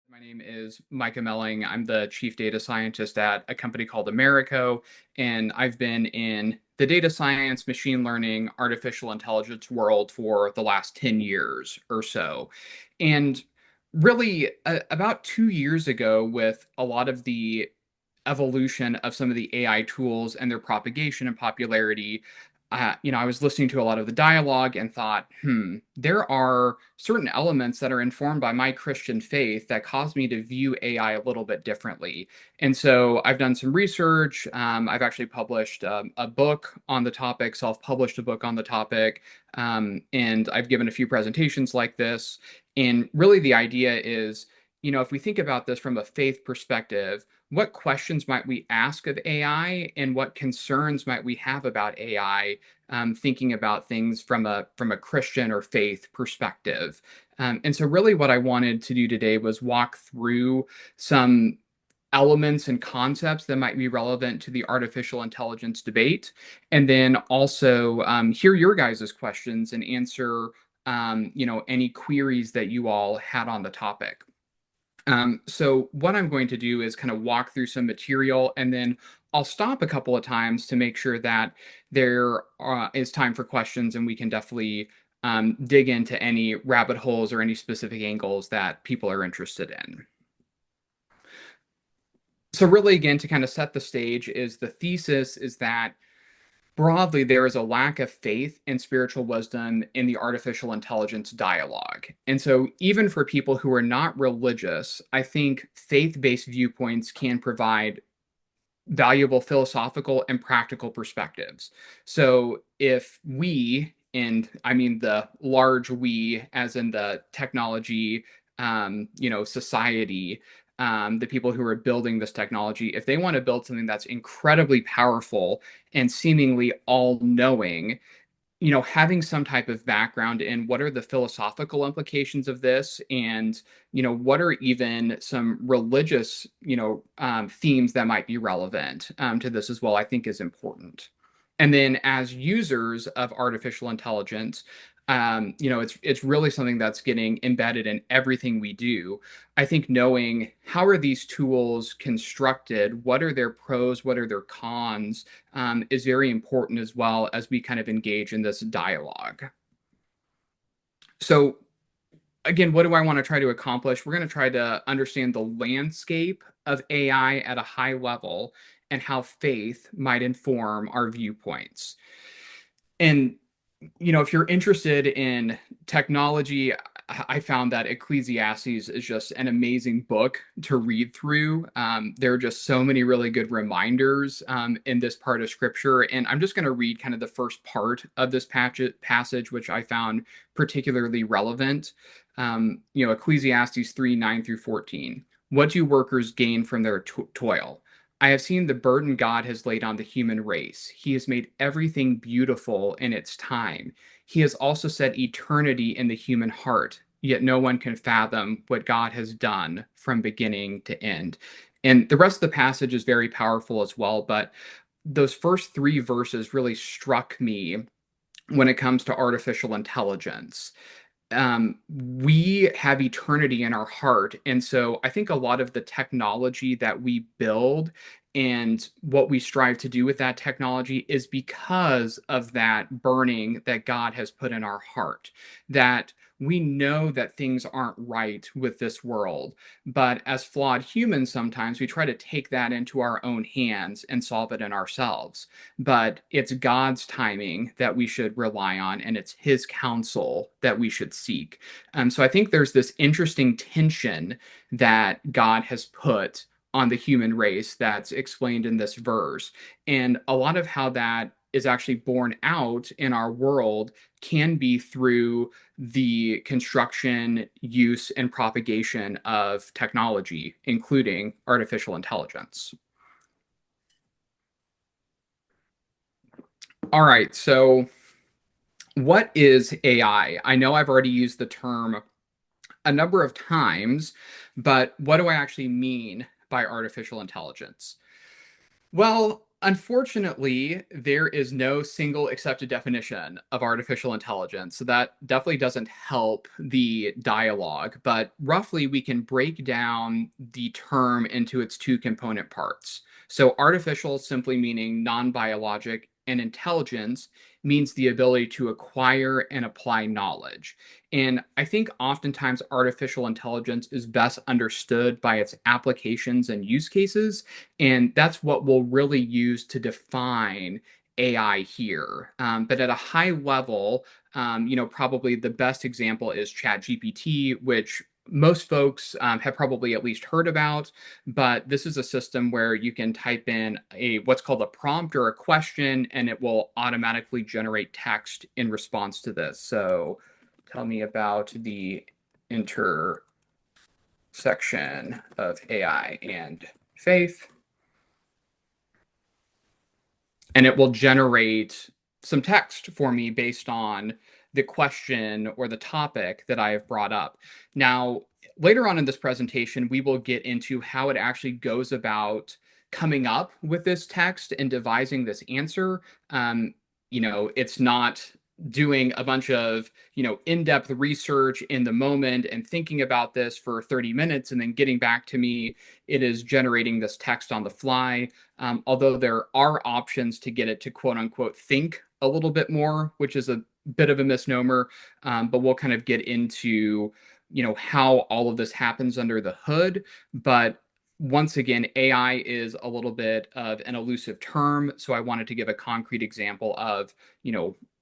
My name is Micah Melling. I'm the chief data scientist at a company called Americo, and I've been in the data science, machine learning, artificial intelligence world for the last 10 years or so. And really, about 2 years ago, with a lot of the evolution of some of the AI tools and their propagation and popularity, I was listening to a lot of the dialogue and thought, there are certain elements that are informed by my Christian faith that cause me to view AI a little bit differently. And so I've done some research. I've actually published a book on the topic, self-published a book on the topic, and I've given a few presentations like this. And really, the idea is, if we think about this from a faith perspective, what questions might we ask of AI and what concerns might we have about AI, thinking about things from a Christian or faith perspective. And so really what I wanted to do today was walk through some elements and concepts that might be relevant to the artificial intelligence debate, and then also hear your guys' questions and answer any queries that you all had on the topic. So what I'm going to do is kind of walk through some material, and then I'll stop a couple of times to make sure that there is time for questions, and we can definitely dig into any rabbit holes or any specific angles that people are interested in. So really, again, to kind of set the stage, is the thesis is that broadly, there is a lack of faith and spiritual wisdom in the artificial intelligence dialogue. And so, even for people who are not religious, I think faith based viewpoints can provide valuable philosophical and practical perspectives. So, if we, and I mean the large we, as in the technology, society, the people who are building this technology, if they want to build something that's incredibly powerful and seemingly all knowing, having some type of background in what are the philosophical implications of this, and, what are even some religious, themes that might be relevant to this as well, I think is important. And then as users of artificial intelligence, it's really something that's getting embedded in everything we do. I think knowing how are these tools constructed, what are their pros, what are their cons, is very important as well as we kind of engage in this dialogue. So again, what do I want to try to accomplish? We're going to try to understand the landscape of AI at a high level and how faith might inform our viewpoints. And if you're interested in technology, I found that Ecclesiastes is just an amazing book to read through. There are just so many really good reminders in this part of scripture. And I'm just going to read kind of the first part of this passage, which I found particularly relevant. Ecclesiastes 3:9-14. What do workers gain from their toil? I have seen the burden God has laid on the human race. He has made everything beautiful in its time. He has also set eternity in the human heart, yet no one can fathom what God has done from beginning to end. And the rest of the passage is very powerful as well, but those first three verses really struck me when it comes to artificial intelligence. We have eternity in our heart. And so I think a lot of the technology that we build and what we strive to do with that technology is because of that burning that God has put in our heart, that we know that things aren't right with this world. But as flawed humans, sometimes we try to take that into our own hands and solve it in ourselves. But it's God's timing that we should rely on, and it's His counsel that we should seek. So I think there's this interesting tension that God has put on the human race that's explained in this verse. And a lot of how that is actually borne out in our world can be through the construction, use, and propagation of technology, including artificial intelligence. All right, so what is AI? I know I've already used the term a number of times, but what do I actually mean by artificial intelligence? Well, Unfortunately, there is no single accepted definition of artificial intelligence. So that definitely doesn't help the dialogue. But roughly, we can break down the term into its two component parts. So, artificial simply meaning non biologic, and intelligence means the ability to acquire and apply knowledge. And I think oftentimes artificial intelligence is best understood by its applications and use cases, and that's what we'll really use to define AI here. But at a high level, probably the best example is ChatGPT, which most folks have probably at least heard about. But this is a system where you can type in a what's called a prompt or a question, and it will automatically generate text in response to this. So, tell me about the intersection of AI and faith. And it will generate some text for me based on the question or the topic that I have brought up. Now, later on in this presentation, we will get into how it actually goes about coming up with this text and devising this answer. It's not doing a bunch of in-depth research in the moment and thinking about this for 30 minutes and then getting back to me. It is generating this text on the fly. Although there are options to get it to quote unquote think a little bit more, which is a bit of a misnomer. But we'll kind of get into how all of this happens under the hood. But once again, AI is a little bit of an elusive term, so I wanted to give a concrete example of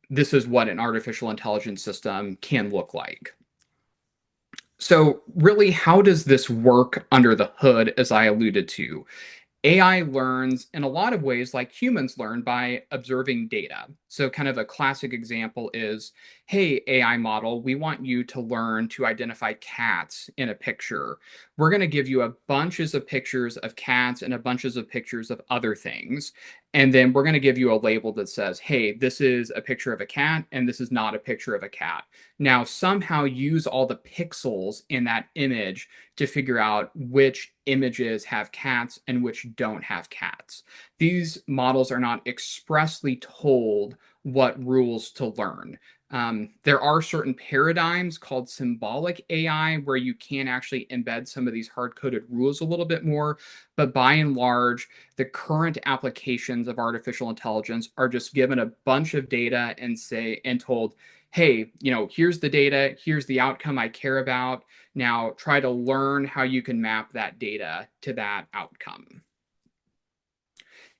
this is what an artificial intelligence system can look like. So, really, how does this work under the hood, as I alluded to? AI learns in a lot of ways like humans learn by observing data. So, kind of a classic example is, hey, AI model, we want you to learn to identify cats in a picture. We're going to give you a bunches of pictures of cats and a bunches of pictures of other things. And then we're going to give you a label that says, hey, this is a picture of a cat and this is not a picture of a cat. Now, somehow use all the pixels in that image to figure out which images have cats and which don't have cats. These models are not expressly told what rules to learn. There are certain paradigms called symbolic AI where you can actually embed some of these hard-coded rules a little bit more, but by and large, the current applications of artificial intelligence are just given a bunch of data and told, hey, here's the data, here's the outcome I care about. Now try to learn how you can map that data to that outcome.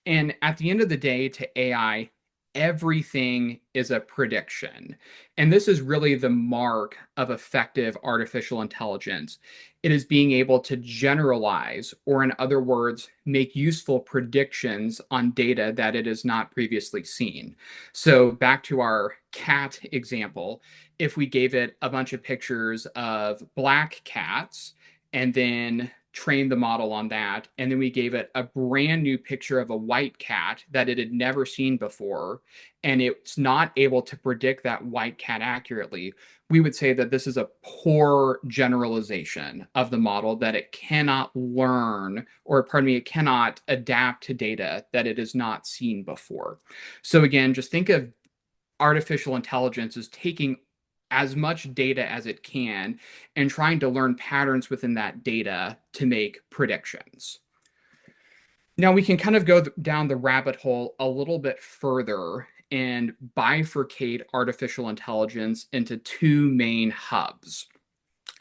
And at the end of the day, to AI, everything is a prediction. And this is really the mark of effective artificial intelligence. It is being able to generalize, or in other words, make useful predictions on data that it has not previously seen. So, back to our cat example, if we gave it a bunch of pictures of black cats and then trained the model on that, and then we gave it a brand new picture of a white cat that it had never seen before, and it's not able to predict that white cat accurately, we would say that this is a poor generalization of the model, that it cannot learn, or pardon me, it cannot adapt to data that it has not seen before. So again, just think of artificial intelligence as taking as much data as it can and trying to learn patterns within that data to make predictions. Now we can kind of go down the rabbit hole a little bit further and bifurcate artificial intelligence into two main hubs.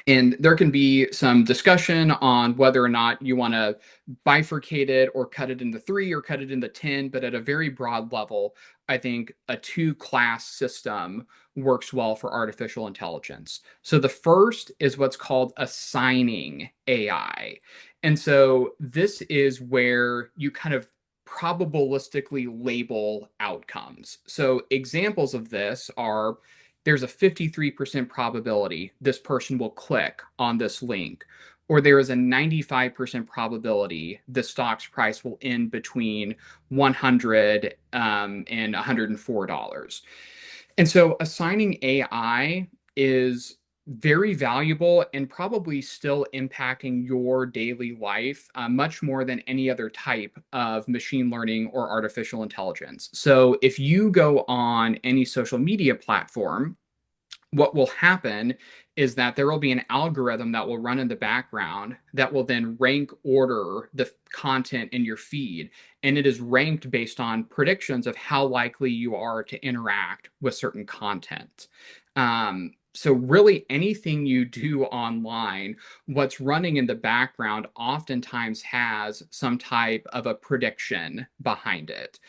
And there can be some discussion on whether or not you want to bifurcate it or cut it into three or cut it into 10. But at a very broad level, I think a two-class system works well for artificial intelligence. So the first is what's called assigning AI. And so this is where you kind of probabilistically label outcomes. So examples of this are, there's a 53% probability this person will click on this link, or there is a 95% probability the stock's price will end between 100 and $104. And so assigning AI is very valuable and probably still impacting your daily life much more than any other type of machine learning or artificial intelligence. So if you go on any social media platform, what will happen is that there will be an algorithm that will run in the background that will then rank order the content in your feed. And it is ranked based on predictions of how likely you are to interact with certain content. So, really, anything you do online, what's running in the background oftentimes has some type of a prediction behind it.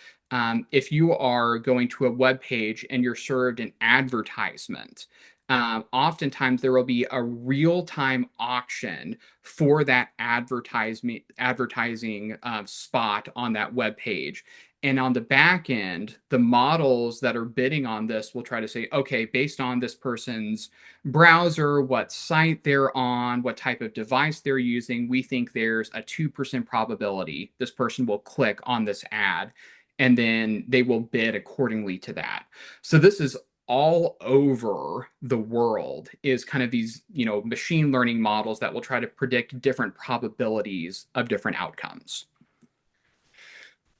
If you are going to a web page and you're served an advertisement, oftentimes there will be a real-time auction for that advertising spot on that web page. And on the back end, the models that are bidding on this will try to say, okay, based on this person's browser, what site they're on, what type of device they're using, we think there's a 2% probability this person will click on this ad, and then they will bid accordingly to that. So this is all over the world, is kind of these, machine learning models that will try to predict different probabilities of different outcomes.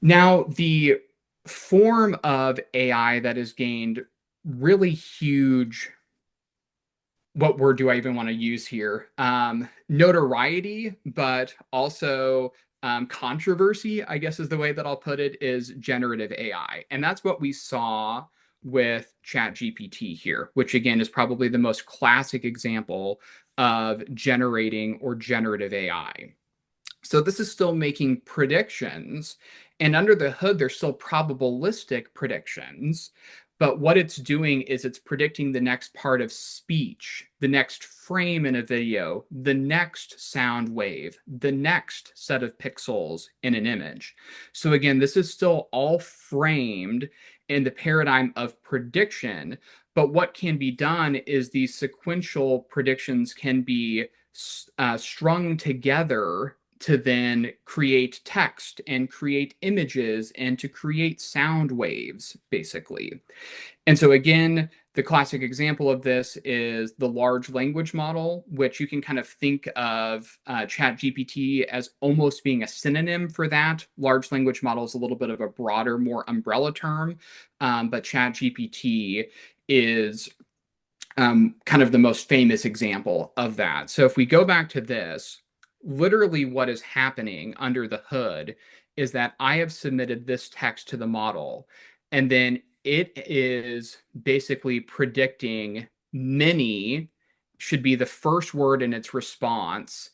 Now, the form of AI that has gained really huge, what word do I even want to use here? Notoriety, but also controversy, I guess is the way that I'll put it, is generative AI. And that's what we saw with ChatGPT here, which again is probably the most classic example of generating or generative AI. So this is still making predictions, and under the hood, they're still probabilistic predictions. But what it's doing is it's predicting the next part of speech, the next frame in a video, the next sound wave, the next set of pixels in an image. So again, this is still all framed in the paradigm of prediction. But what can be done is these sequential predictions can be strung together to then create text and create images and to create sound waves, basically. And so, again, the classic example of this is the large language model, which you can kind of think of ChatGPT as almost being a synonym for that. Large language model is a little bit of a broader, more umbrella term, but ChatGPT is kind of the most famous example of that. So if we go back to this, literally what is happening under the hood is that I have submitted this text to the model, and then it is basically predicting many should be the first word in its response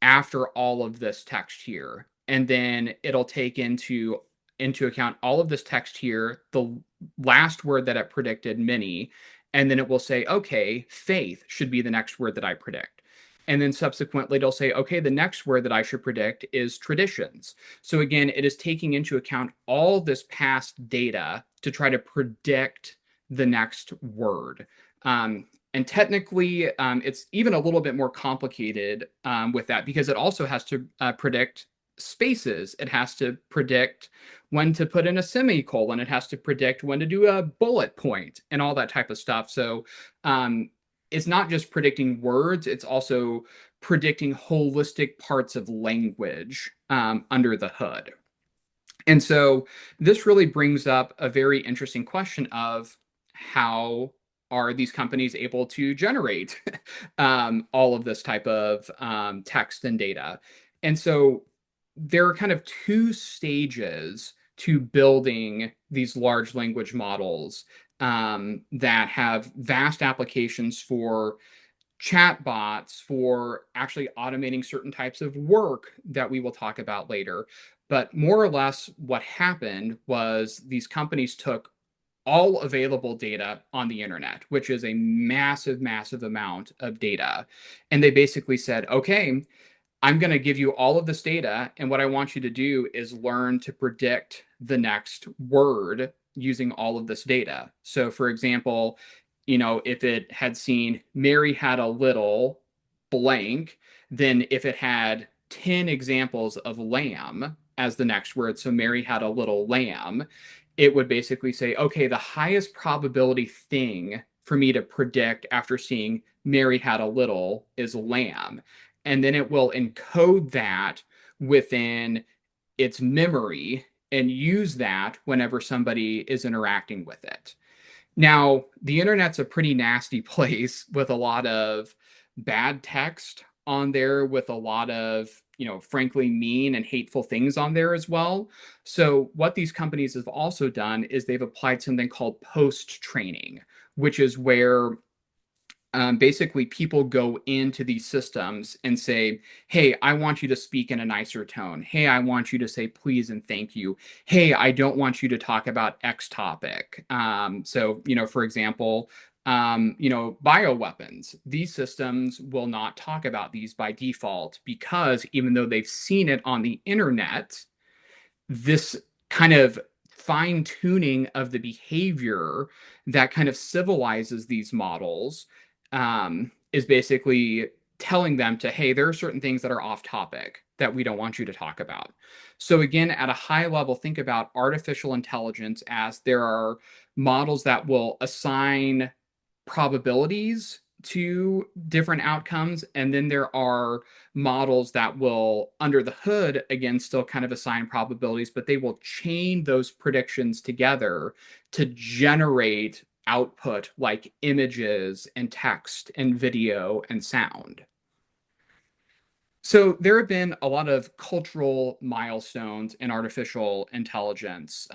after all of this text here. And then it'll take into account all of this text here, the last word that it predicted, many, and then it will say, okay, faith should be the next word that I predict. And then subsequently, it'll say, okay, the next word that I should predict is traditions. So again, it is taking into account all this past data to try to predict the next word. And technically, it's even a little bit more complicated with that, because it also has to predict spaces. It has to predict when to put in a semicolon. It has to predict when to do a bullet point and all that type of stuff. So it's not just predicting words, it's also predicting holistic parts of language under the hood. And so this really brings up a very interesting question of how are these companies able to generate all of this type of text and data? And so there are kind of two stages to building these large language models that have vast applications for chatbots, for actually automating certain types of work that we will talk about later. But more or less, what happened was these companies took all available data on the internet, which is a massive, massive amount of data. And they basically said, okay, I'm going to give you all of this data, and what I want you to do is learn to predict the next word using all of this data. So, for example, if it had seen Mary had a little blank, then if it had 10 examples of lamb as the next word, so Mary had a little lamb, it would basically say, okay, the highest probability thing for me to predict after seeing Mary had a little is lamb. And then it will encode that within its memory and use that whenever somebody is interacting with it. Now, the internet's a pretty nasty place with a lot of bad text on there, with a lot of, frankly, mean and hateful things on there as well. So, what these companies have also done is they've applied something called post training, which is where basically people go into these systems and say, hey, I want you to speak in a nicer tone. Hey, I want you to say please and thank you. Hey, I don't want you to talk about X topic. So, for example, bioweapons. These systems will not talk about these by default because even though they've seen it on the internet, this kind of fine tuning of the behavior that kind of civilizes these models is basically telling them to, hey, there are certain things that are off topic that we don't want you to talk about. So, again, at a high level, think about artificial intelligence as there are models that will assign probabilities to different outcomes. And then there are models that will, under the hood, again, still kind of assign probabilities, but they will chain those predictions together to generate output like images and text and video and sound. So there have been a lot of cultural milestones in artificial intelligence.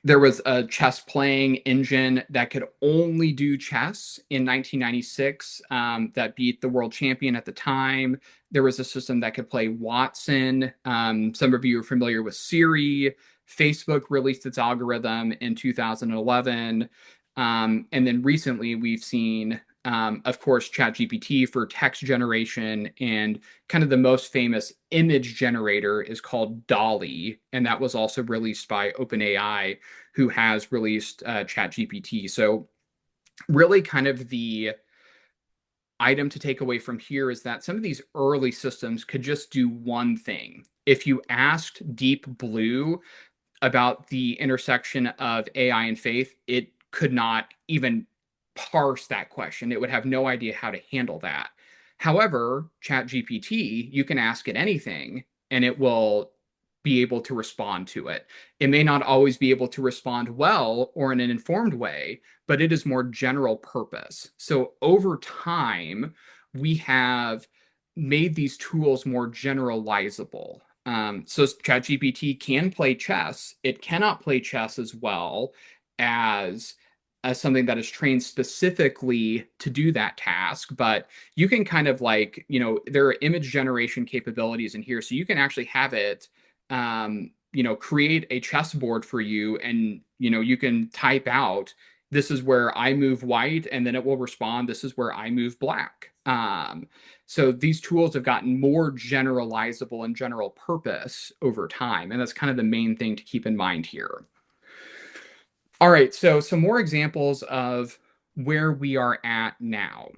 There was a chess playing engine that could only do chess in 1996 that beat the world champion at the time. There was a system that could play Watson. Some of you are familiar with Siri. Facebook released its algorithm in 2011. And then recently we've seen, of course, ChatGPT for text generation, and kind of the most famous image generator is called DALL-E, and that was also released by OpenAI, who has released ChatGPT. So really kind of the item to take away from here is that some of these early systems could just do one thing. If you asked Deep Blue about the intersection of AI and faith, it could not even parse that question. It would have no idea how to handle that. However, ChatGPT, you can ask it anything and it will be able to respond to it. It may not always be able to respond well or in an informed way, but it is more general purpose. So over time, we have made these tools more generalizable. So ChatGPT can play chess. It cannot play chess as well as something that is trained specifically to do that task, but you can kind of there are image generation capabilities in here, so you can actually have it create a chessboard for you, and you can type out, this is where I move white, and then it will respond, this is where I move black. So these tools have gotten more generalizable and general purpose over time, and that's kind of the main thing to keep in mind here. All right, so some more examples of where we are at now.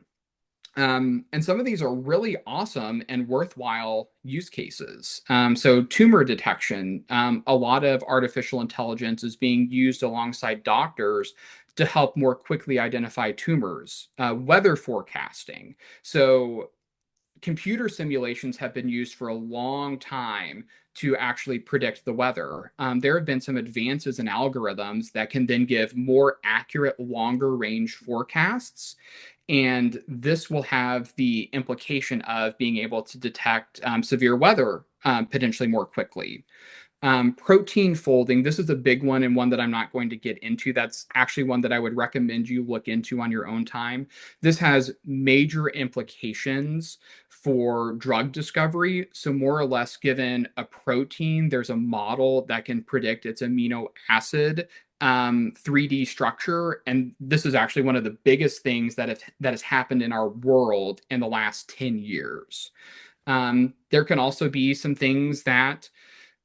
And some of these are really awesome and worthwhile use cases. So tumor detection, a lot of artificial intelligence is being used alongside doctors to help more quickly identify tumors. Weather forecasting. So computer simulations have been used for a long time to actually predict the weather. There have been some advances in algorithms that can then give more accurate, longer range forecasts. And this will have the implication of being able to detect severe weather potentially more quickly. Protein folding, this is a big one and one that I'm not going to get into. That's actually one that I would recommend you look into on your own time. This has major implications for drug discovery. So more or less, given a protein, there's a model that can predict its amino acid 3D structure. And this is actually one of the biggest things that has happened in our world in the last 10 years. There can also be some things that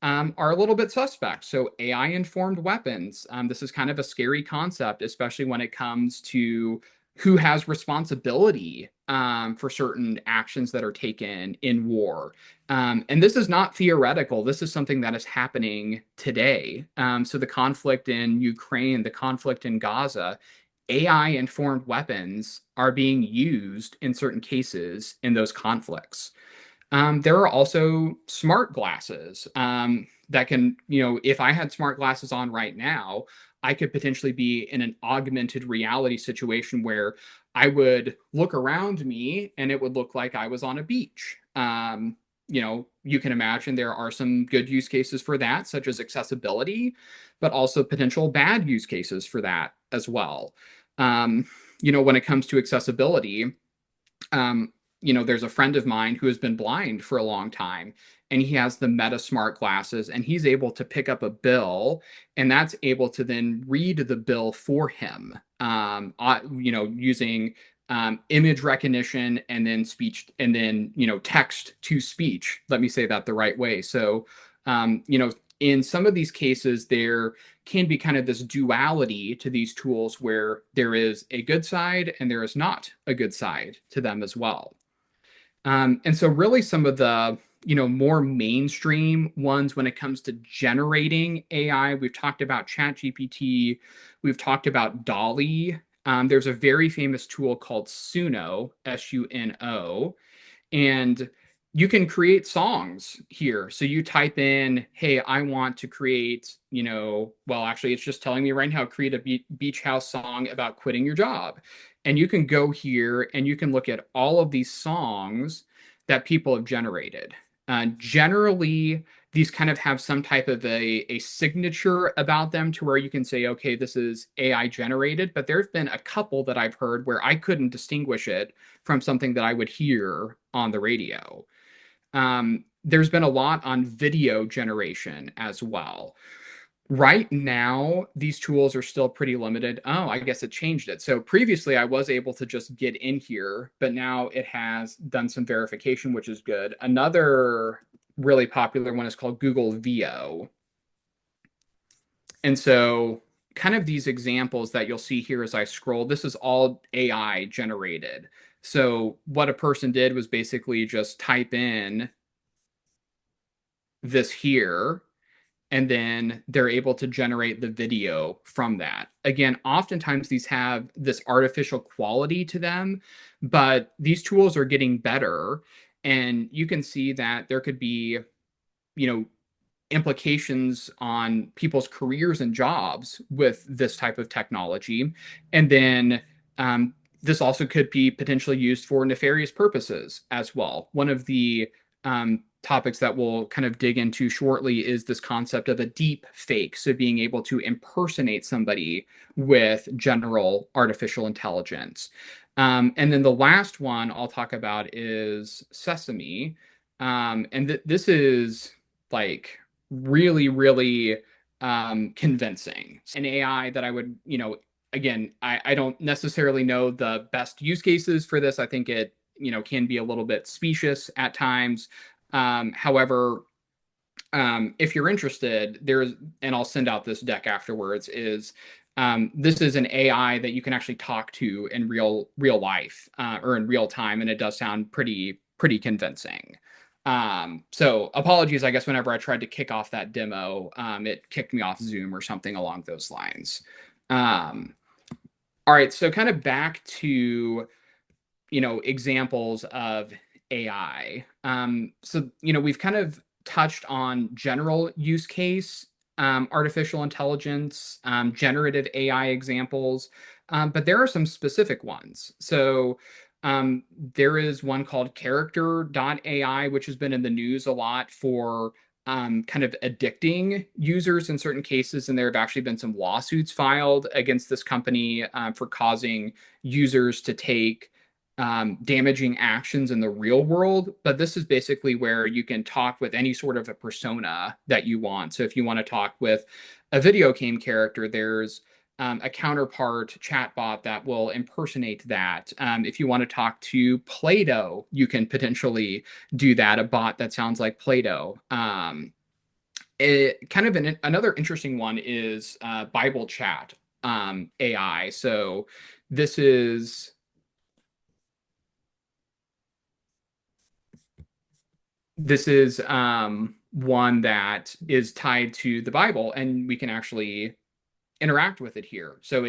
are a little bit suspect. So AI-informed weapons. This is kind of a scary concept, especially when it comes to who has responsibility for certain actions that are taken in war. And this is not theoretical. This is something that is happening today. So the conflict in Ukraine, the conflict in Gaza, AI-informed weapons are being used in certain cases in those conflicts. There are also smart glasses that can, if I had smart glasses on right now, I could potentially be in an augmented reality situation where I would look around me and it would look like I was on a beach. You can imagine there are some good use cases for that, such as accessibility, but also potential bad use cases for that as well. Um, when it comes to accessibility, um, there's a friend of mine who has been blind for a long time, and he has the Meta smart glasses, and he's able to pick up a bill, and that's able to then read the bill for him, using image recognition and then speech, and then text to speech. Let me say that the right way. So, in some of these cases, there can be kind of this duality to these tools where there is a good side and there is not a good side to them as well. And so really some of the more mainstream ones when it comes to generating AI, we've talked about ChatGPT, we've talked about Dolly. There's a very famous tool called Suno, Suno, and you can create songs here. So you type in, hey, I want to create, well, actually, it's just telling me right now, create a beach house song about quitting your job. And you can go here and you can look at all of these songs that people have generated. Generally, these kind of have some type of a signature about them to where you can say, okay, this is AI generated. But there's been a couple that I've heard where I couldn't distinguish it from something that I would hear on the radio. There's been a lot on video generation as well. Right now, these tools are still pretty limited. Oh, I guess it changed it. So previously, I was able to just get in here, but now it has done some verification, which is good. Another really popular one is called Google VO. And so, kind of these examples that you'll see here as I scroll, this is all AI generated. So, what a person did was basically just type in this here, and then they're able to generate the video from that. Again, oftentimes these have this artificial quality to them, but these tools are getting better. And you can see that there could be, you know, implications on people's careers and jobs with this type of technology. And then this also could be potentially used for nefarious purposes as well. One of the topics that we'll kind of dig into shortly is this concept of a deep fake. So being able to impersonate somebody with general artificial intelligence. And then the last one I'll talk about is Sesame. And this is like really, really convincing. An AI that I would, again, I don't necessarily know the best use cases for this. I think it, can be a little bit specious at times. However, if you're interested, and I'll send out this deck afterwards, this is an AI that you can actually talk to in real life or in real time, and it does sound pretty convincing. So apologies, I guess whenever I tried to kick off that demo, it kicked me off Zoom or something along those lines. All right, so kind of back to examples of AI. So we've kind of touched on general use case, artificial intelligence, generative AI examples, but there are some specific ones. So there is one called character.ai, which has been in the news a lot for kind of addicting users in certain cases. And there have actually been some lawsuits filed against this company for causing users to take damaging actions in the real world. But this is basically where you can talk with any sort of a persona that you want. So if you want to talk with a video game character, there's a counterpart chatbot that will impersonate that. If you want to talk to Play-Doh, you can potentially do that, a bot that sounds like Play-Doh. Another interesting one is Bible chat AI. So this is one that is tied to the Bible, and we can actually interact with it here. So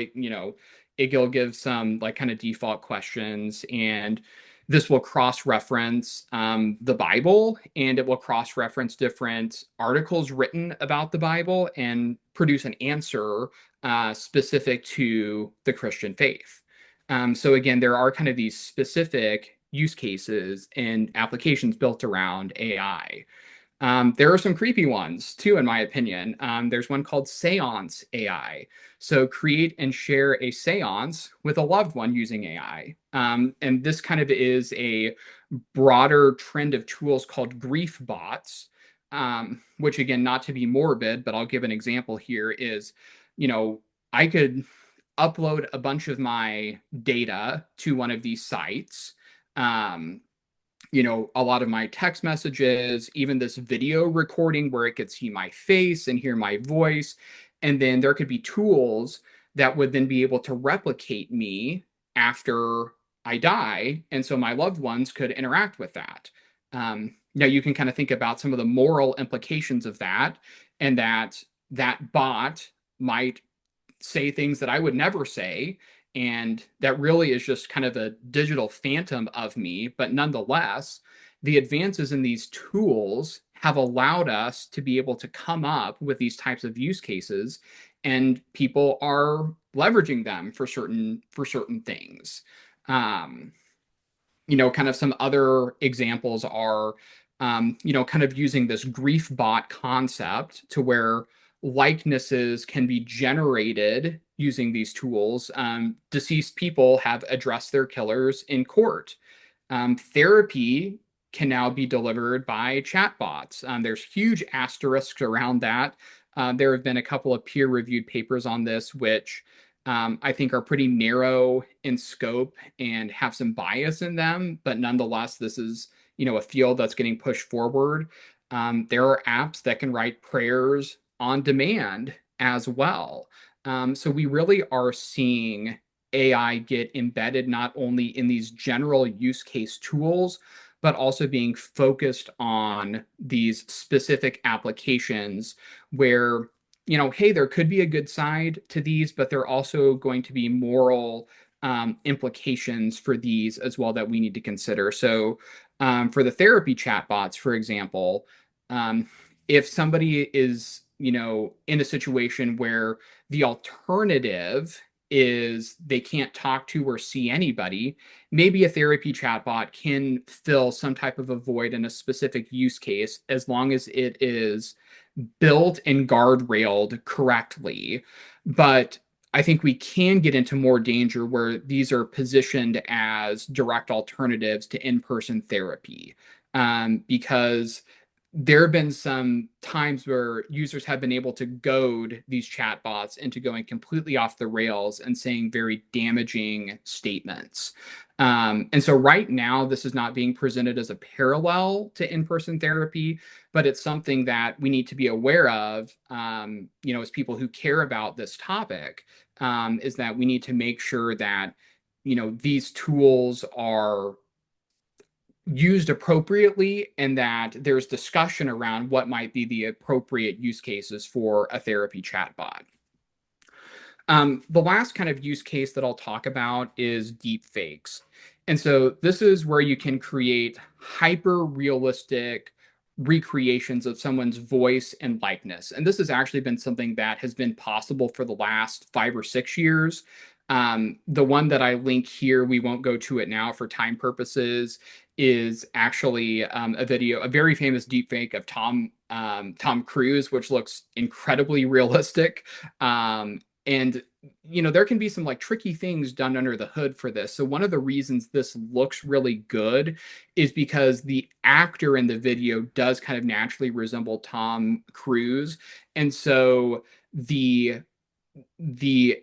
it'll give some like kind of default questions, and this will cross-reference the Bible, and it will cross-reference different articles written about the Bible and produce an answer specific to the Christian faith. So again, there are kind of these specific use cases and applications built around AI. There are some creepy ones too, in my opinion. There's one called Seance AI. So create and share a seance with a loved one using AI. And this kind of is a broader trend of tools called grief bots, which again, not to be morbid, but I'll give an example here is, you know, I could upload a bunch of my data to one of these sites. Um, a lot of my text messages, even this video recording where it could see my face and hear my voice. And then there could be tools that would then be able to replicate me after I die. And so my loved ones could interact with that. Now you can kind of think about some of the moral implications of that, and that bot might say things that I would never say. And that really is just kind of a digital phantom of me. But nonetheless, the advances in these tools have allowed us to be able to come up with these types of use cases, and people are leveraging them for certain things. Um, kind of some other examples are, kind of using this grief bot concept to where likenesses can be generated using these tools. Deceased people have addressed their killers in court. Therapy can now be delivered by chatbots. There's huge asterisks around that. There have been a couple of peer-reviewed papers on this, which I think are pretty narrow in scope and have some bias in them, but nonetheless, this is a field that's getting pushed forward. There are apps that can write prayers on demand as well. So we really are seeing AI get embedded not only in these general use case tools, but also being focused on these specific applications where hey, there could be a good side to these, but there are also going to be moral implications for these as well that we need to consider. So, for the therapy chatbots, for example, um, if somebody is, in a situation where the alternative is they can't talk to or see anybody, maybe a therapy chatbot can fill some type of a void in a specific use case as long as it is built and guardrailed correctly. But I think we can get into more danger where these are positioned as direct alternatives to in-person therapy, because there have been some times where users have been able to goad these chatbots into going completely off the rails and saying very damaging statements. And so right now, this is not being presented as a parallel to in-person therapy, but it's something that we need to be aware of, as people who care about this topic, is that we need to make sure that, these tools are used appropriately and that there's discussion around what might be the appropriate use cases for a therapy chatbot. The last kind of use case that I'll talk about is deep fakes. And so this is where you can create hyper realistic recreations of someone's voice and likeness. And this has actually been something that has been possible for the last 5 or 6 years. The one that I link here, we won't go to it now for time purposes, is actually a video, a very famous deepfake of Tom Cruise, which looks incredibly realistic. And there can be some like tricky things done under the hood for this. So one of the reasons this looks really good is because the actor in the video does kind of naturally resemble Tom Cruise. And so the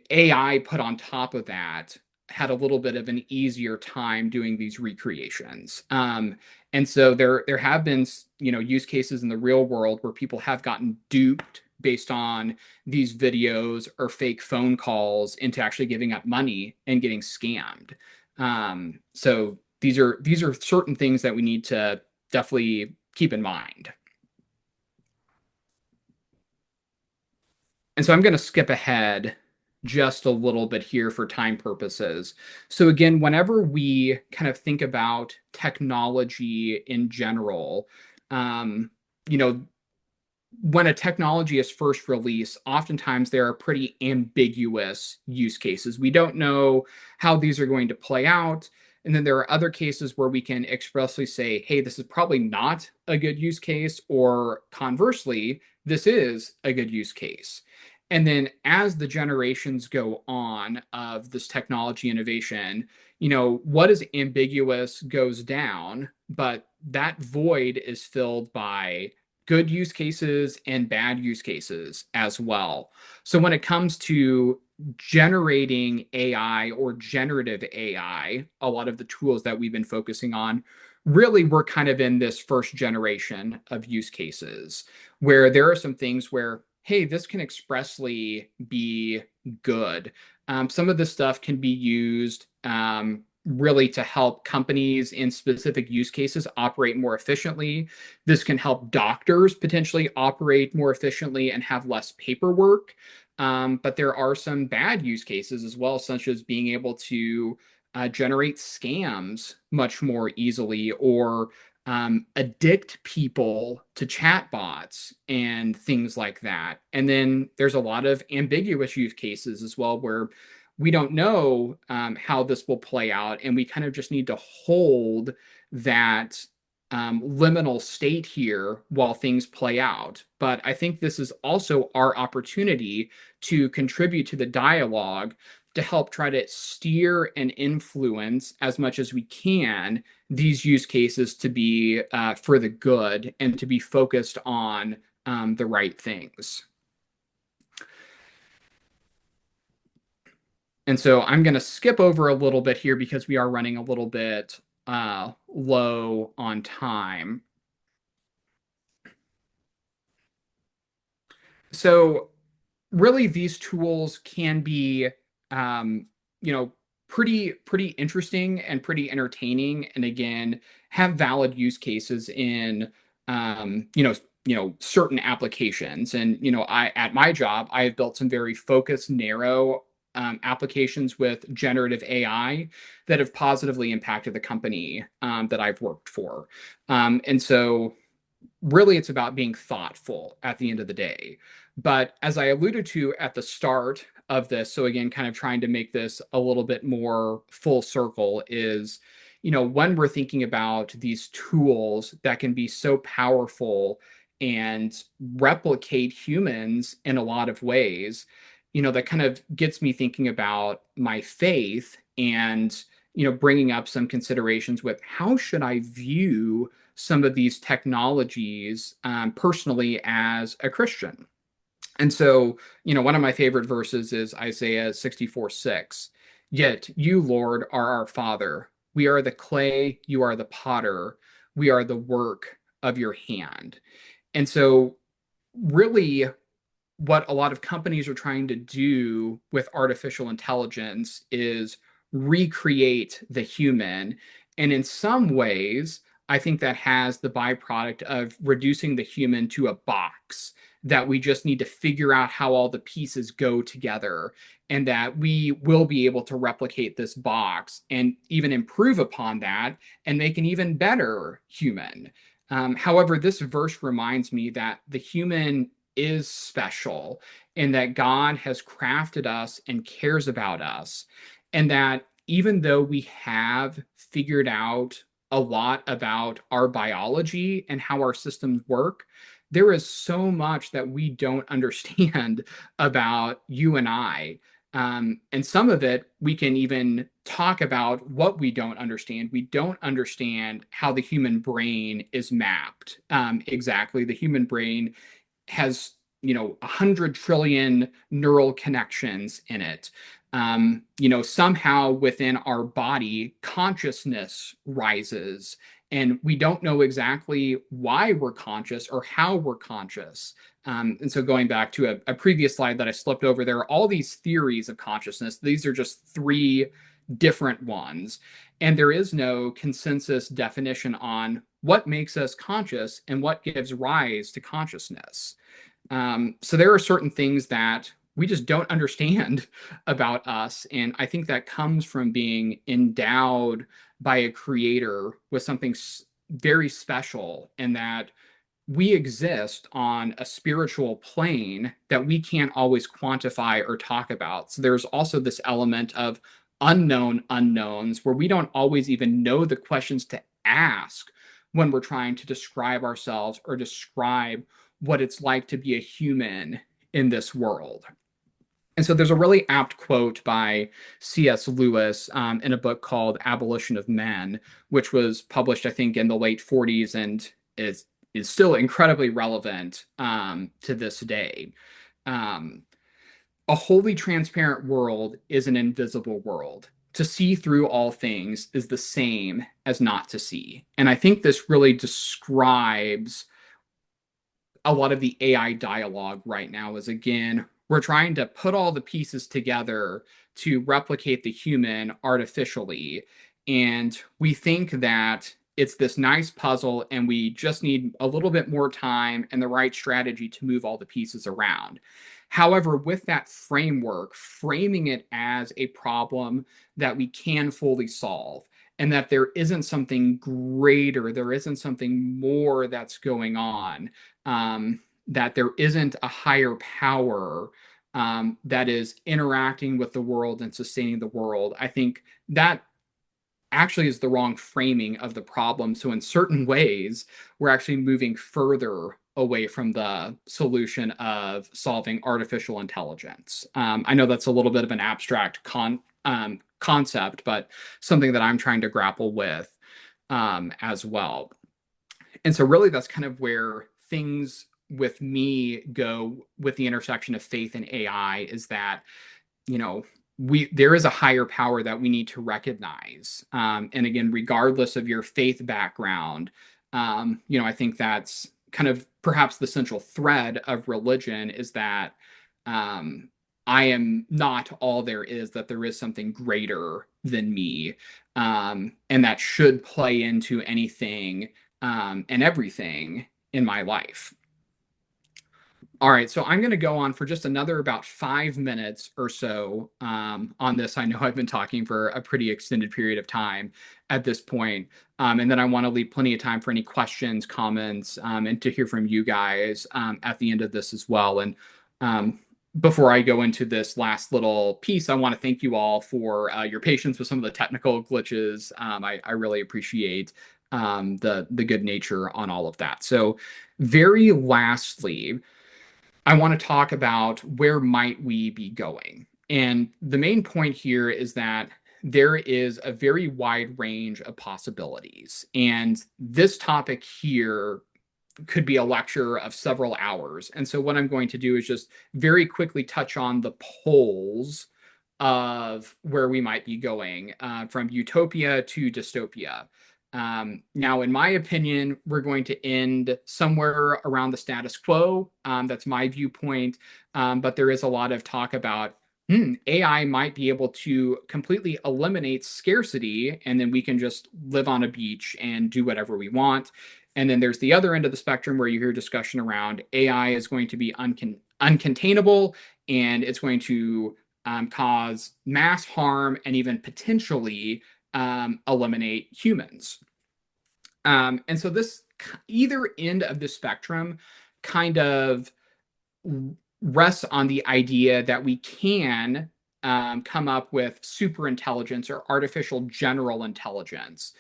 AI put on top of that had a little bit of an easier time doing these recreations. And so there have been use cases in the real world where people have gotten duped based on these videos or fake phone calls into actually giving up money and getting scammed. So these are certain things that we need to definitely keep in mind. And so I'm going to skip ahead just a little bit here for time purposes. So again, whenever we kind of think about technology in general, um, you know, when a technology is first released, oftentimes there are pretty ambiguous use cases. We don't know how these are going to play out. And then there are other cases where we can expressly say, hey, this is probably not a good use case, or conversely, this is a good use case. And then as the generations go on of this technology innovation, what is ambiguous goes down, but that void is filled by good use cases and bad use cases as well. So when it comes to generating AI or generative AI, a lot of the tools that we've been focusing on, really we're kind of in this first generation of use cases where there are some things where, hey, this can expressly be good. Some of this stuff can be used really to help companies in specific use cases operate more efficiently. This can help doctors potentially operate more efficiently and have less paperwork. But there are some bad use cases as well, such as being able to generate scams much more easily, or addict people to chatbots and things like that. And then there's a lot of ambiguous use cases as well, where we don't know how this will play out, and we kind of just need to hold that liminal state here while things play out. But I think this is also our opportunity to contribute to the dialogue to help try to steer and influence as much as we can these use cases to be for the good and to be focused on the right things. And so I'm going to skip over a little bit here because we are running a little bit low on time. So really, these tools can be, you know, pretty interesting and pretty entertaining, and again, have valid use cases in, certain applications. And I at my job, I have built some very focused, narrow applications with generative AI that have positively impacted the company that I've worked for. And so really it's about being thoughtful at the end of the day. But as I alluded to at the start of this, so again, kind of trying to make this a little bit more full circle, is, when we're thinking about these tools that can be so powerful and replicate humans in a lot of ways, that kind of gets me thinking about my faith and, bringing up some considerations with how should I view some of these technologies personally as a Christian. And so, one of my favorite verses is Isaiah 64:6. Yet you, Lord, are our Father. We are the clay, you are the potter. We are the work of your hand. And so, really, what a lot of companies are trying to do with artificial intelligence is recreate the human. And in some ways, I think that has the byproduct of reducing the human to a box that we just need to figure out how all the pieces go together, and that we will be able to replicate this box and even improve upon that and make an even better human. However, this verse reminds me that the human is special, and that God has crafted us and cares about us, and that even though we have figured out a lot about our biology and how our systems work, there is so much that we don't understand about you and I. And some of it, we can even talk about what we don't understand. We don't understand how the human brain is mapped exactly. The human brain has 100 trillion neural connections in it. Somehow within our body consciousness rises, and we don't know exactly why we're conscious or how we're conscious. And so going back to a previous slide that I slipped over, there are all these theories of consciousness. These are just three different ones, and there is no consensus definition on what makes us conscious and what gives rise to consciousness. So there are certain things that we just don't understand about us. And I think that comes from being endowed by a creator with something very special, and that we exist on a spiritual plane that we can't always quantify or talk about. So there's also this element of unknown unknowns where we don't always even know the questions to ask when we're trying to describe ourselves or describe what it's like to be a human in this world. And so there's a really apt quote by C.S. Lewis in a book called Abolition of Men, which was published, I think, in the late 40s and is still incredibly relevant to this day. Um, a wholly transparent world is an invisible world. To see through all things is the same as not to see. And I think this really describes a lot of the AI dialogue right now. Is, again, we're trying to put all the pieces together to replicate the human artificially. And we think that it's this nice puzzle and we just need a little bit more time and the right strategy to move all the pieces around. However, with that framework, framing it as a problem that we can fully solve, and that there isn't something greater, there isn't something more that's going on, that there isn't a higher power that is interacting with the world and sustaining the world. I think that actually is the wrong framing of the problem. So in certain ways, we're actually moving further away from the solution of solving artificial intelligence. I know that's a little bit of an abstract concept, but something that I'm trying to grapple with as well. And so really that's kind of where things with me go with the intersection of faith and AI, is that, you know, there is a higher power that we need to recognize. And again, regardless of your faith background, I think that's kind of perhaps the central thread of religion, is that I am not all there is, that there is something greater than me. And that should play into anything and everything in my life. All right, so I'm going to go on for just another about 5 minutes or so on this. I know I've been talking for a pretty extended period of time at this point. And then I want to leave plenty of time for any questions, comments, and to hear from you guys at the end of this as well. And before I go into this last little piece, I want to thank you all for your patience with some of the technical glitches. I really appreciate the good nature on all of that. So very lastly, I want to talk about where might we be going. And the main point here is that there is a very wide range of possibilities. And this topic here could be a lecture of several hours. And so what I'm going to do is just very quickly touch on the poles of where we might be going, from utopia to dystopia. Now, in my opinion, we're going to end somewhere around the status quo. That's my viewpoint. But there is a lot of talk about AI might be able to completely eliminate scarcity, and then we can just live on a beach and do whatever we want. And then there's the other end of the spectrum where you hear discussion around AI is going to be uncontainable, and it's going to cause mass harm and even potentially eliminate humans. And so this either end of the spectrum kind of rests on the idea that we can come up with super intelligence or artificial general intelligence.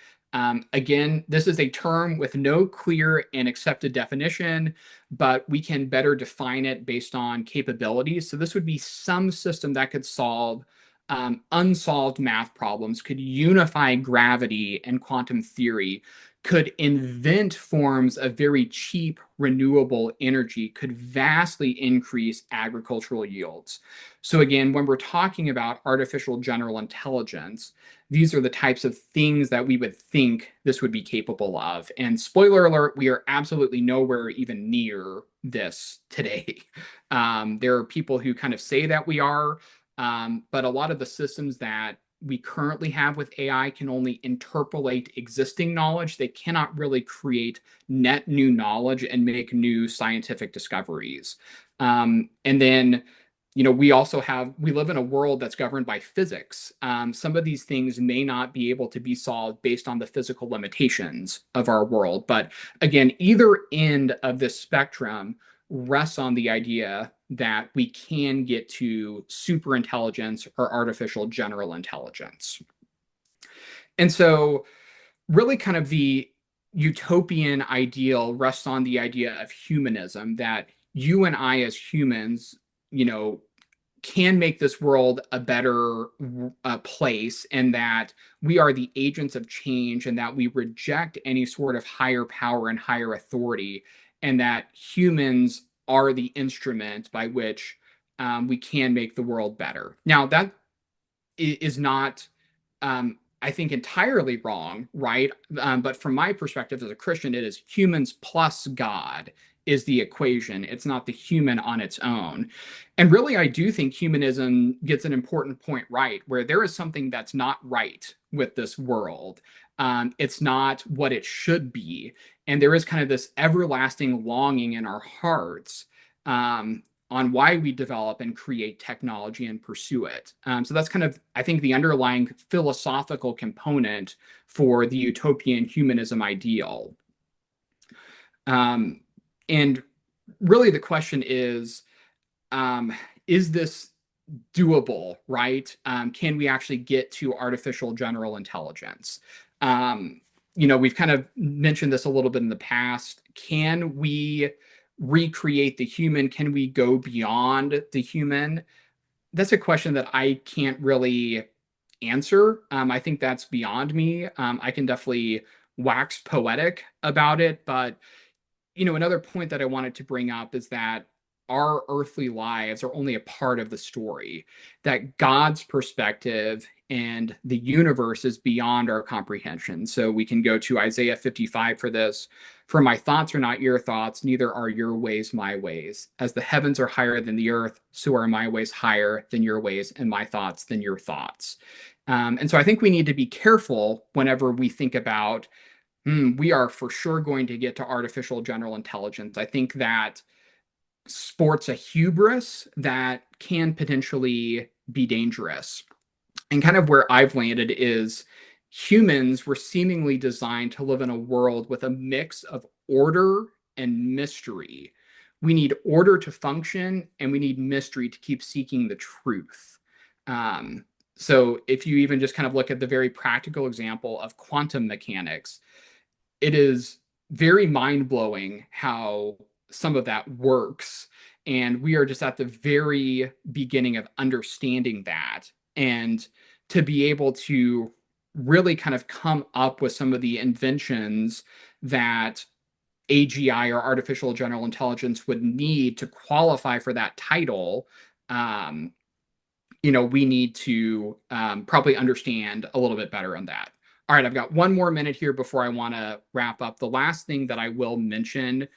Again, this is a term with no clear and accepted definition, but we can better define it based on capabilities. So this would be some system that could solve unsolved math problems, could unify gravity and quantum theory, could invent forms of very cheap renewable energy, could vastly increase agricultural yields. So again, when we're talking about artificial general intelligence, these are the types of things that we would think this would be capable of. And spoiler alert, we are absolutely nowhere even near this today. There are people who kind of say that we are, but a lot of the systems that we currently have with AI can only interpolate existing knowledge. They cannot really create net new knowledge and make new scientific discoveries. And then we also we live in a world that's governed by physics. Some of these things may not be able to be solved based on the physical limitations of our world. But again, either end of this spectrum rests on the idea that we can get to super intelligence or artificial general intelligence. And so, really, kind of the utopian ideal rests on the idea of humanism, that you and I, as humans, you know, can make this world a better place, and that we are the agents of change, and that we reject any sort of higher power and higher authority, and that humans are the instrument by which we can make the world better. Now, that is not, I think, entirely wrong, right? But from my perspective as a Christian, it is humans plus God is the equation. It's not the human on its own. And really, I do think humanism gets an important point right, where there is something that's not right with this world. It's not what it should be. And there is kind of this everlasting longing in our hearts on why we develop and create technology and pursue it. So that's kind of, I think, the underlying philosophical component for the utopian humanism ideal. And really, the question is this doable, right? Can we actually get to artificial general intelligence? We've kind of mentioned this a little bit in the past. Can we recreate the human? Can we go beyond the human? That's a question that I can't really answer. I think that's beyond me. I can definitely wax poetic about it, but another point that I wanted to bring up is that our earthly lives are only a part of the story, that God's perspective and the universe is beyond our comprehension. So we can go to Isaiah 55 for this. For my thoughts are not your thoughts, neither are your ways my ways. As the heavens are higher than the earth, so are my ways higher than your ways, and my thoughts than your thoughts. And so I think we need to be careful whenever we think about we are for sure going to get to artificial general intelligence. I think that sports a hubris that can potentially be dangerous. And kind of where I've landed is humans were seemingly designed to live in a world with a mix of order and mystery. We need order to function, and we need mystery to keep seeking the truth. So if you even just kind of look at the very practical example of quantum mechanics, it is very mind-blowing how some of that works. And we are just at the very beginning of understanding that. And to be able to really kind of come up with some of the inventions that AGI, or artificial general intelligence, would need to qualify for that title, we need to probably understand a little bit better on that. All right, I've got one more minute here before I want to wrap up. The last thing that I will mention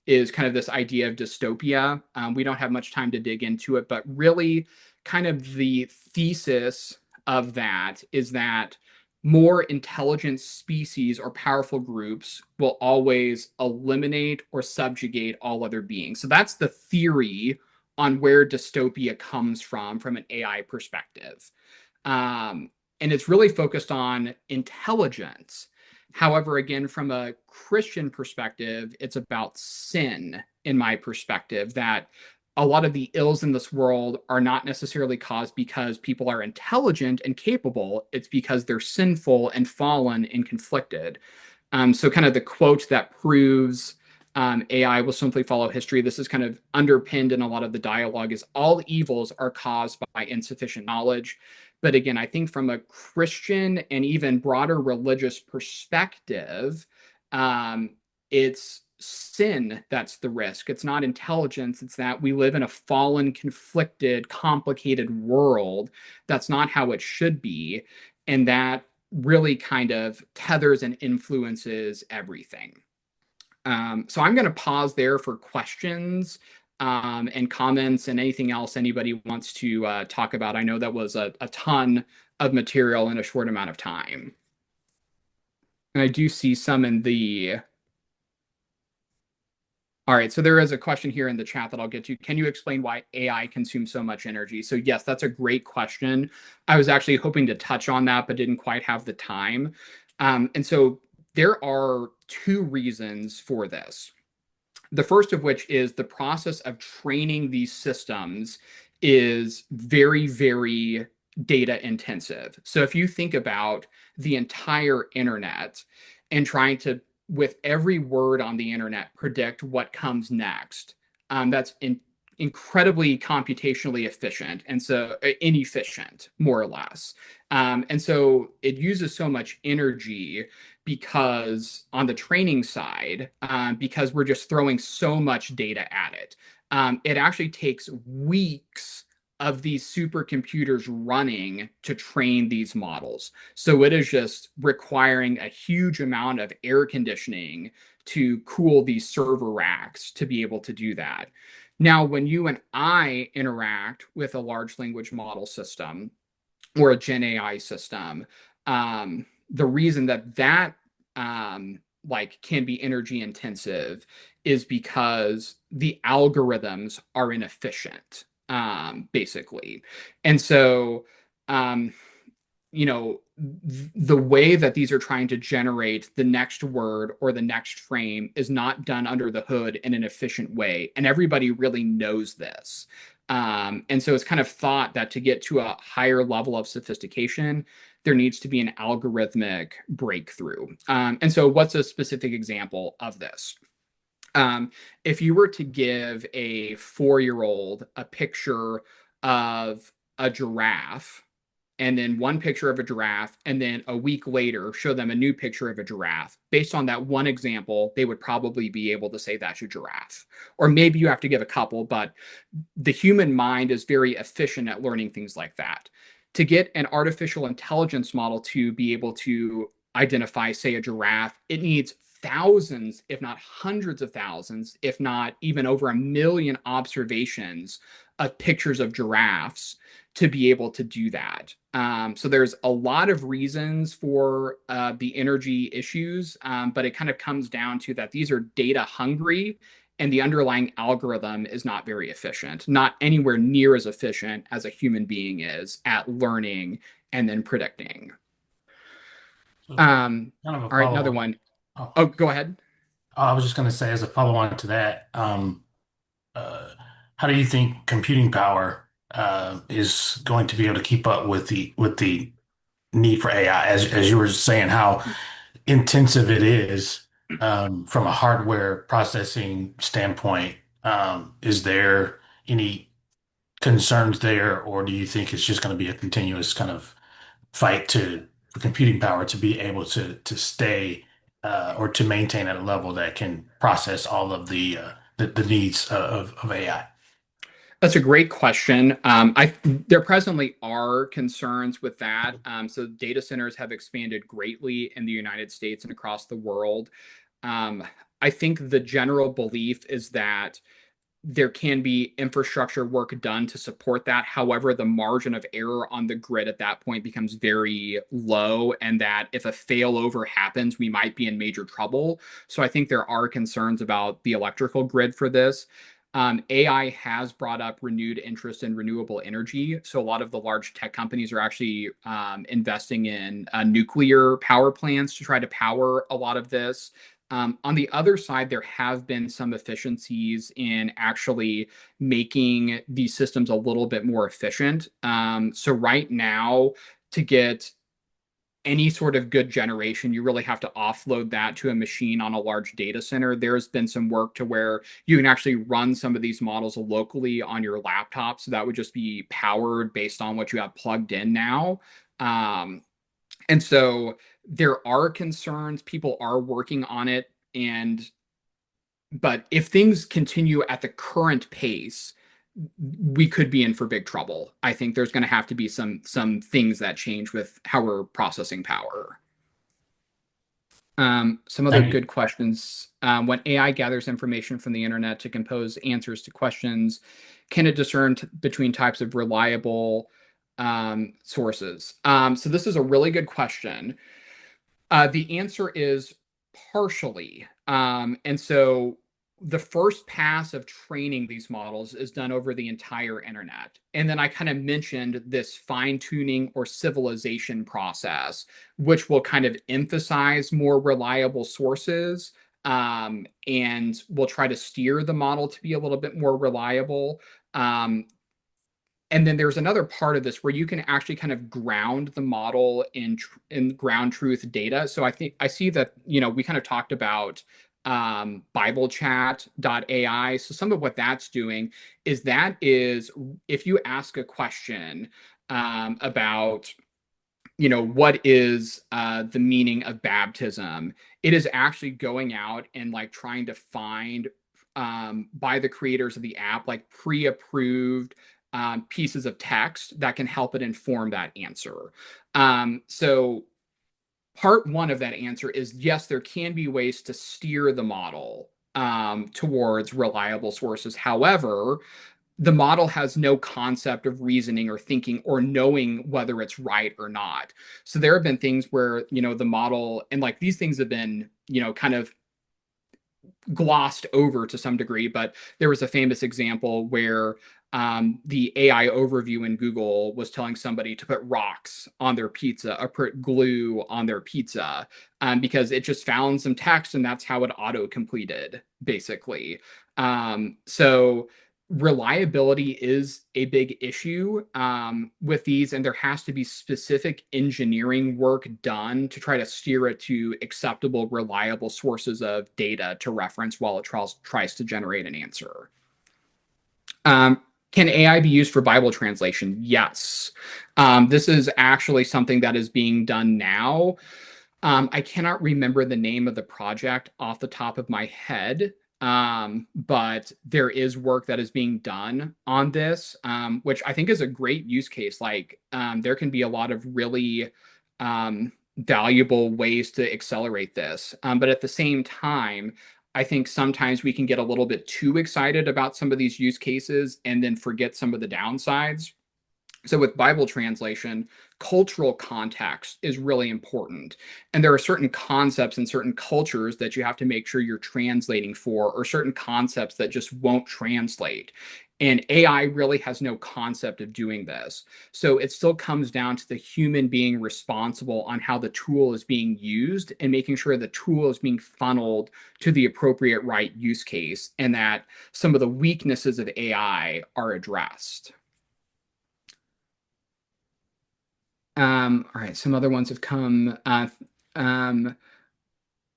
is kind of this idea of dystopia. We don't have much time to dig into it, but really kind of the thesis of that is that more intelligent species or powerful groups will always eliminate or subjugate all other beings. So that's the theory on where dystopia comes from an AI perspective. And it's really focused on intelligence. However, again, from a Christian perspective, it's about sin, in my perspective, that a lot of the ills in this world are not necessarily caused because people are intelligent and capable. It's because they're sinful and fallen and conflicted. So kind of the quote that proves AI will simply follow history. This is kind of underpinned in a lot of the dialogue, is all evils are caused by insufficient knowledge. But again, I think from a Christian and even broader religious perspective, it's sin that's the risk. It's not intelligence. It's that we live in a fallen, conflicted, complicated world. That's not how it should be. And that really kind of tethers and influences everything. So I'm going to pause there for questions and comments and anything else anybody wants to talk about. I know that was a ton of material in a short amount of time. And I do see some in the All right, so there is a question here in the chat that I'll get to. Can you explain why AI consumes so much energy? So yes, that's a great question. I was actually hoping to touch on that, but didn't quite have the time. And so there are two reasons for this. The first of which is the process of training these systems is very, very data intensive. So if you think about the entire internet and trying to, with every word on the internet, predict what comes next, that's incredibly computationally efficient and so inefficient, more or less. And so it uses so much energy because on the training side, because we're just throwing so much data at it, it actually takes weeks of these supercomputers running to train these models. So it is just requiring a huge amount of air conditioning to cool these server racks to be able to do that. Now, when you and I interact with a large language model system or a Gen AI system, the reason that like can be energy intensive is because the algorithms are inefficient, basically. And so um, you know, the way that these are trying to generate the next word or the next frame is not done under the hood in an efficient way. And everybody really knows this. And so it's kind of thought that to get to a higher level of sophistication, there needs to be an algorithmic breakthrough. And so, what's a specific example of this? If you were to give a 4-year-old a picture of a giraffe, and then one picture of a giraffe, and then a week later show them a new picture of a giraffe. Based on that one example, they would probably be able to say that's a giraffe. Or maybe you have to give a couple, but the human mind is very efficient at learning things like that. To get an artificial intelligence model to be able to identify, say, a giraffe, it needs thousands, if not hundreds of thousands, if not even over 1 million observations of pictures of giraffes to be able to do that. So there's a lot of reasons for the energy issues, but it kind of comes down to that these are data hungry and the underlying algorithm is not very efficient, not anywhere near as efficient as a human being is at learning and then predicting. So Um, kind of a all right, follow another on. one. Oh, Oh, go ahead. I was just going to say, as a follow on to that, uh, how do you think computing power is going to be able to keep up with the need for AI? As you were saying, how intensive it is from a hardware processing standpoint. Is there any concerns there, or do you think it's just going to be a continuous kind of fight to for computing power to be able to stay or to maintain at a level that can process all of the needs of AI? That's a great question. There presently are concerns with that. So data centers have expanded greatly in the United States and across the world. Um, I think the general belief is that there can be infrastructure work done to support that. However, the margin of error on the grid at that point becomes very low, and that if a failover happens, we might be in major trouble. So I think there are concerns about the electrical grid for this. AI has brought up renewed interest in renewable energy. So a lot of the large tech companies are actually investing in nuclear power plants to try to power a lot of this. On the other side, there have been some efficiencies in actually making these systems a little bit more efficient. So right now, to get any sort of good generation, you really have to offload that to a machine on a large data center. There's been some work to where you can actually run some of these models locally on your laptop. So that would just be powered based on what you have plugged in now. And so there are concerns. People are working on it. But if things continue at the current pace, we could be in for big trouble. I think there's going to have to be some things that change with how we're processing power. Some other Thank you. good questions. When AI gathers information from the internet to compose answers to questions, can it discern between types of reliable sources? So this is a really good question. The answer is partially. And so the first pass of training these models is done over the entire internet. And then I kind of mentioned this fine tuning or civilization process, which will kind of emphasize more reliable sources, and will try to steer the model to be a little bit more reliable. And then there's another part of this where you can actually kind of ground the model in ground truth data. So I think I see that, we kind of talked about BibleChat.ai. So some of what that's doing is if you ask a question about, what is the meaning of baptism, it is actually going out and like trying to find by the creators of the app like pre-approved pieces of text that can help it inform that answer. So part one of that answer is yes, there can be ways to steer the model towards reliable sources. However, the model has no concept of reasoning or thinking or knowing whether it's right or not. So there have been things where, the model, and like these things have been, kind of glossed over to some degree, but there was a famous example where the AI overview in Google was telling somebody to put rocks on their pizza or put glue on their pizza, because it just found some text and that's how it auto completed, basically. So reliability is a big issue with these, and there has to be specific engineering work done to try to steer it to acceptable, reliable sources of data to reference while it tries to generate an answer. Can AI be used for Bible translation? Yes. This is actually something that is being done now. I cannot remember the name of the project off the top of my head, but there is work that is being done on this, which I think is a great use case. Like, there can be a lot of really valuable ways to accelerate this. But at the same time, I think sometimes we can get a little bit too excited about some of these use cases and then forget some of the downsides. So with Bible translation, cultural context is really important. And there are certain concepts in certain cultures that you have to make sure you're translating for, or certain concepts that just won't translate. And AI really has no concept of doing this. So it still comes down to the human being responsible on how the tool is being used and making sure the tool is being funneled to the appropriate right use case, and that some of the weaknesses of AI are addressed. All right, some other ones have come.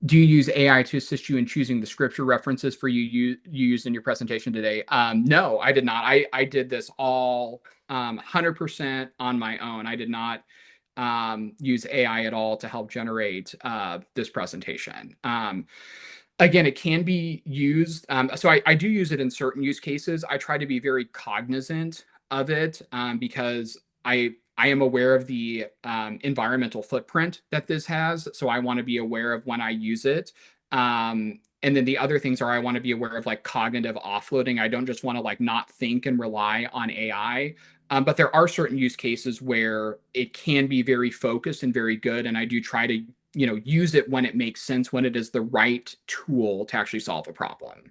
Do you use AI to assist you in choosing the scripture references for you used in your presentation today? No, I did not. I did this all 100% on my own. I did not use AI at all to help generate this presentation. Again, it can be used. So I do use it in certain use cases. I try to be very cognizant of it, because I am aware of the environmental footprint that this has. So I want to be aware of when I use it. And then the other things are I want to be aware of like cognitive offloading. I don't just want to like not think and rely on AI. But there are certain use cases where it can be very focused and very good. And I do try to, use it when it makes sense, when it is the right tool to actually solve a problem.